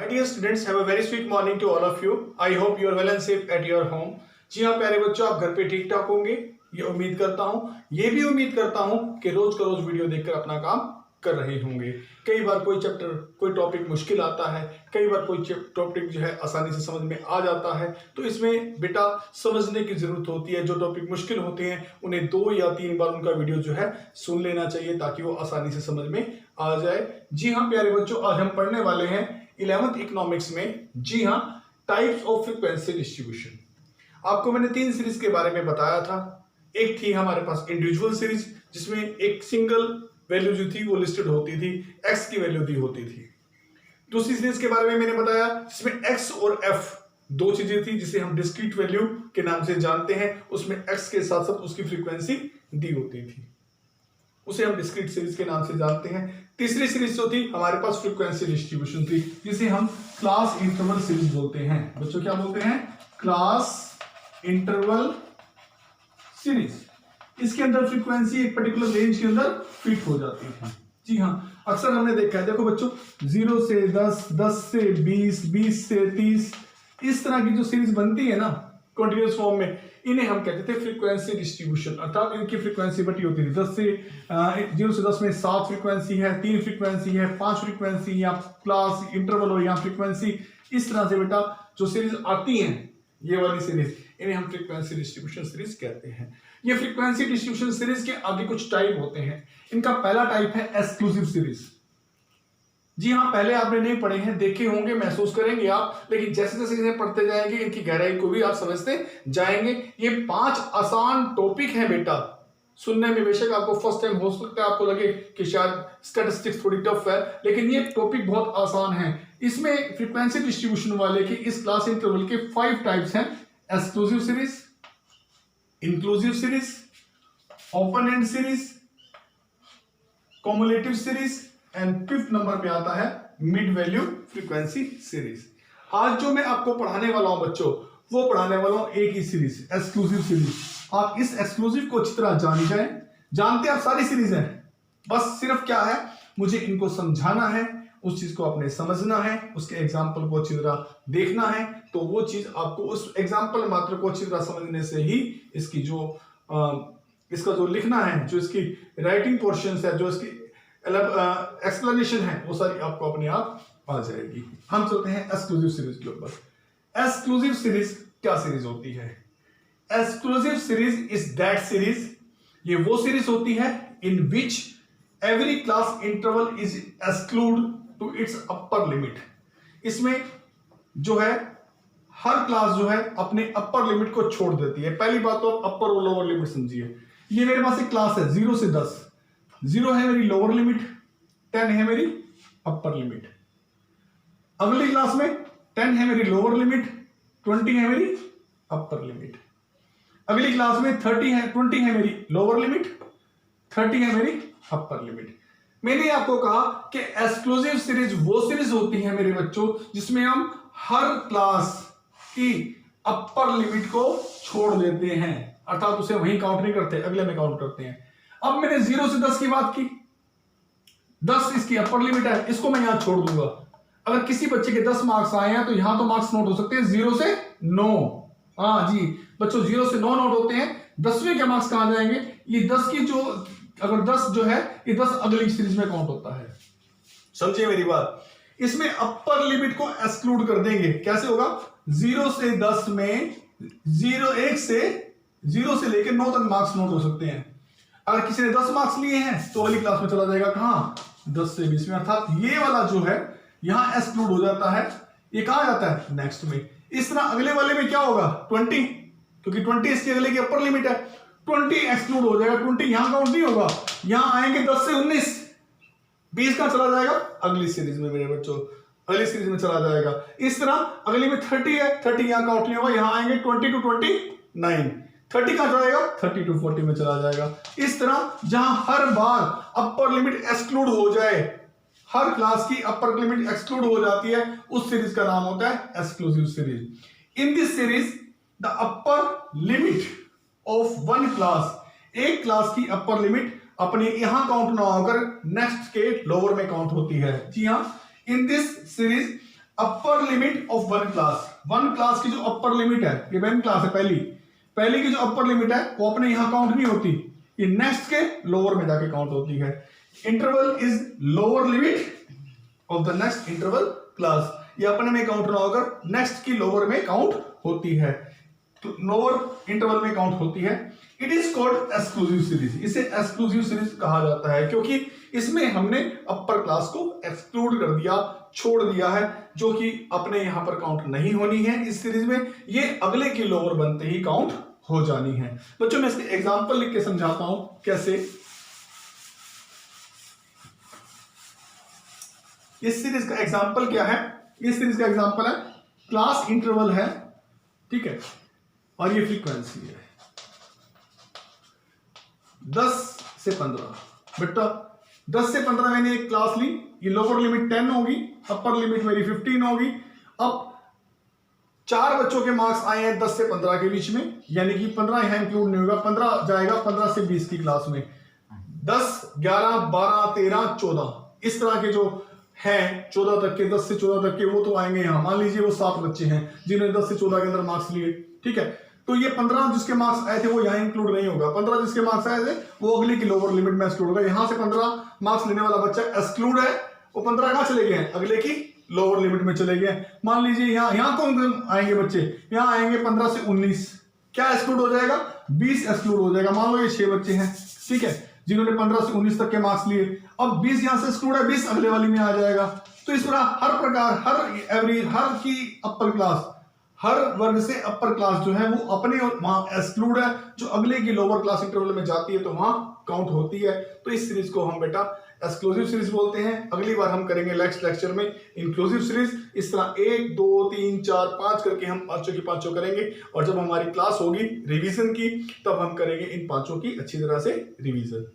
My dear students, have a very sweet morning to all of you. I hope you are well and safe at your home. जी हाँ प्यारे बच्चों, आप घर पे ठीक ठाक होंगे, ये उम्मीद करता हूँ। ये भी उम्मीद करता हूँ कि रोज का रोज वीडियो देखकर अपना काम कर रहे होंगे। कई बार कोई चैप्टर, कोई टॉपिक मुश्किल आता है, कई बार कोई टॉपिक जो है आसानी से समझ में आ जाता है, तो इसमें बेटा समझने की जरूरत होती है। जो टॉपिक मुश्किल होते हैं उन्हें 2 या 3 बार उनका वीडियो जो है सुन लेना चाहिए ताकि वो आसानी से समझ में आ जाए। जी हाँ प्यारे बच्चों, आज हम पढ़ने वाले हैं 11th इकोनॉमिक्स में, जी हाँ, टाइप्स ऑफ फ्रीक्वेंसी डिस्ट्रीब्यूशन। आपको मैंने 3 सीरीज के बारे में बताया था। एक थी हमारे पास इंडिविजुअल सीरीज, जिसमें एक सिंगल वैल्यू जो थी वो लिस्टेड होती थी, एक्स की वैल्यू दी होती थी। दूसरी सीरीज के बारे में मैंने बताया जिसमें एक्स और एफ दो चीजें थी, जिसे हम डिस्क्रीट वैल्यू के नाम से जानते हैं। उसमें एक्स के साथ साथ उसकी फ्रीक्वेंसी दी होती थी, उसे हम डिस्क्रीट सीरीज के नाम से जानते हैं। तीसरी सीरीज जो थी हमारे पास फ्रीक्वेंसी डिस्ट्रीब्यूशन थी, जिसे हम क्लास इंटरवल सीरीज बोलते हैं। बच्चों क्या बोलते हैं? Class interval series. इसके अंदर फ्रीक्वेंसी एक पर्टिकुलर रेंज के अंदर फिट हो जाती है। जी हाँ, अक्सर हमने देखा है, देखो बच्चों, 0 से 10, 10 से 20, 20 से 30, इस तरह की जो सीरीज बनती है ना कंटीन्यूअस फॉर्म में, इन्हें हम कहते थे फ्रीक्वेंसी डिस्ट्रीब्यूशन। अर्थात इनकी फ्रीक्वेंसी बटी होती थी। 0 से 10 में 7 फ्रीक्वेंसी है, 3 फ्रीक्वेंसी है, 5 फ्रीक्वेंसी, या क्लास इंटरवल हो या फ्रीक्वेंसी, इस तरह से बेटा जो सीरीज आती हैं, ये वाली सीरीज, इन्हें हम फ्रीक्वेंसी डिस्ट्रीब्यूशन सीरीज कहते हैं। ये फ्रीक्वेंसी डिस्ट्रीब्यूशन सीरीज के आगे कुछ टाइप होते हैं। इनका पहला टाइप है एक्सक्लूसिव सीरीज। जी हाँ, पहले आपने नहीं पढ़े हैं, देखे होंगे, महसूस करेंगे आप, लेकिन जैसे जैसे इन्हें पढ़ते जाएंगे इनकी गहराई को भी आप समझते जाएंगे। ये 5 आसान टॉपिक हैं बेटा। सुनने में बेशक आपको फर्स्ट टाइम हो सकता है आपको लगे कि शायद स्टैटिस्टिक्स थोड़ी टफ है, लेकिन ये टॉपिक बहुत आसान है। इसमें फ्रीक्वेंसी डिस्ट्रीब्यूशन वाले की इस क्लास इंटरवल के 5 टाइप्स हैं: exclusive series, inclusive series, open and series, cumulative series, and 5th number पे आता है मिड वैल्यू फ्रीक्वेंसी सीरीज। आज जो मैं आपको पढ़ाने वाला हूं बच्चों, वो पढ़ाने वाला हूं एक ही सीरीज, एक्सक्लूसिव सीरीज। आप इस एक्सक्लूसिव को अच्छी तरह जान जाए। जानते आप सारी सीरीज हैं, बस सिर्फ क्या है, मुझे इनको समझाना है, उस चीज को आपने समझना है, उसके एग्जाम्पल को अच्छी तरह देखना है। तो वो चीज आपको उस एग्जाम्पल मात्र को अच्छी तरह समझने से ही इसकी जो इसका जो लिखना है, जो इसकी राइटिंग पोर्शन है, जो इसकी एक्सप्लेनेशन है, वो सारी आपको अपने आप आ जाएगी। हम चलते हैं एक्सक्लूसिव सीरीज के ऊपर। एक्सक्लूसिव सीरीज क्या सीरीज होती है? Exclusive series is that series, ये वो सीरीज होती है in which every class interval is exclude to its upper limit. इसमें जो है हर क्लास जो है अपने अपर लिमिट को छोड़ देती है। पहली बात तो आप अपर और लोअर लिमिट समझिए। ये मेरे पास एक क्लास है 0 से 10, 0 है मेरी लोअर लिमिट, 10 है मेरी अपर लिमिट। अगली क्लास में 10 है मेरी लोअर लिमिट, 20 है मेरी अपर लिमिट। अगली क्लास में 20 है मेरी लोअर लिमिट, 30 है मेरी अपर लिमिट। मैंने आपको कहा कि एक्सक्लूसिव सीरीज वो सीरीज होती है मेरे बच्चों जिसमें हम हर क्लास की अपर लिमिट को छोड़ देते हैं, अर्थात उसे वहीं काउंट नहीं करते, अगले में काउंट करते हैं। अब मैंने 0 से 10 की बात की, 10 इसकी अपर लिमिट है, इसको मैं यहां छोड़ दूंगा। अगर किसी बच्चे के 10 मार्क्स आए हैं तो यहां तो मार्क्स नोट हो सकते हैं 0 से 9। हाँ जी बच्चों, 0 से 9 नोट होते हैं। 10वें के मार्क्स कहां जाएंगे? ये 10 की जो, अगर 10 जो है ये 10 अगली सीरीज में काउंट होता है। समझिए मेरी बात। इसमें अपर लिमिट को एक्सक्लूड कर देंगे। कैसे होगा? 0 से 10 में 0 से लेकर 9 तक मार्क्स नोट हो सकते हैं। अगर किसी ने 10 मार्क्स लिए हैं तो अगली क्लास में चला जाएगा कहां? 10 से 20 में, अर्थात ये वाला जो है यहां एक्सक्लूड हो जाता है, ये कहां जाता है? नेक्स्ट में। इस तरह अगले वाले में क्या होगा? 20, क्योंकि 20 इसके अगले की अपर लिमिट है, 20 एक्सक्लूड हो जाएगा। 20 यहां काउंट नहीं होगा, यहां आएंगे 10 से 19, 20 कहां चला जाएगा? अगली सीरीज में मेरे बच्चों, अगली सीरीज में चला जाएगा। इस तरह अगली में 30 है, 30 यहां काउंट नहीं होगा, यहां आएंगे 20 to 29, 30 कहां जाएगा? 30 to 40 में चला जाएगा। इस तरह जहां हर बार अपर लिमिट एक्सक्लूड हो जाए, हर क्लास की अपर लिमिट एक्सक्लूड हो जाती है, उस सीरीज का नाम होता है exclusive series. In this series the upper limit of one class, एक क्लास की अपर लिमिट अपने यहां काउंट ना होकर नेक्स्ट के लोअर में काउंट होती है। जी हाँ, in this series upper limit of one class की जो अपर लिमिट है, ये वन क्लास है पहली की जो अपर लिमिट है वो अपने यहां काउंट नहीं होती, ये नेक्स्ट के लोअर में जाके काउंट होती है। Interval is lower limit of the next interval class, ये अपने में काउंट ना होकर नेक्स्ट की लोअर में काउंट होती है, तो लोअर इंटरवल में काउंट होती है। It is called exclusive series, इसे एक्सक्लूसिव सीरीज कहा जाता है क्योंकि इसमें हमने अपर क्लास को एक्सक्लूड कर दिया, छोड़ दिया है, जो कि अपने यहां पर काउंट नहीं होनी है इस सीरीज में, ये अगले की लोअर बनते ही काउंट हो जानी है। बच्चों मैं इसके एग्जांपल लिख के समझाता हूं कैसे। इस सीरीज का एग्जांपल क्या है, इस सीरीज का एग्जांपल है क्लास इंटरवल है, ठीक है, और ये फ्रीक्वेंसी है 10 से 15। बेटा 10 से 15 मैंने एक क्लास ली, ये लोअर लिमिट 10 होगी, अपर लिमिट मेरी 15 होगी। अब 4 बच्चों के मार्क्स आए हैं 10 से 15 के बीच में, यानी कि 15 यहां इंक्लूड नहीं होगा, 15 जाएगा 15 से 20 की क्लास में। 10, 11, 12, 13, 14 इस तरह के जो हैं 14 तक के, 10 से 14 तक के, वो तो आएंगे यहां। मान लीजिए वो 7 बच्चे हैं जिन्होंने 10 से 14 के अंदर मार्क्स लिए, ठीक है, तो ये 15 जिसके मार्क्स आए थे वो यहां इंक्लूड नहीं होगा, 15 जिसके मार्क्स आए थे वो अगली की लोअर लिमिट में एक्सक्लूड होगा। यहां से 15 मार्क्स लेने वाला बच्चा एक्सक्लूड है, वो 15 कहां चले गए हैं, अगले की लोअर लिमिट में चले गए। मान लीजिए यहां कौन आएंगे बच्चे, यहां आएंगे 15 से 19, क्या एक्सक्लूड हो जाएगा, 20 एक्सक्लूड हो जाएगा। मान लो ये 6 बच्चे हैं, ठीक है, जिन्होंने 15 से 19 तक के मार्क्स लिए, अब 20 यहां से एक्सक्लूड है, 20 अगले वाली में आ जाएगा। तो इस तरह हर प्रकार हर की अपर क्लास, हर वर्ग से अपर क्लास जो है वो अपने वहां एक्सक्लूड है, जो अगले की लोअर क्लास इंटरवल में जाती है तो वहां काउंट होती है। तो इस सीरीज को हम बेटा एक्सक्लूसिव सीरीज बोलते हैं। अगली बार हम करेंगे नेक्स्ट लेक्चर में इंक्लूसिव सीरीज। इस तरह 1 2 3 4 5 करके हम पांचों की पांचों करेंगे, और जब हमारी क्लास होगी रिवीजन की तब हम करेंगे इन पांचों की अच्छी तरह से रिवीजन।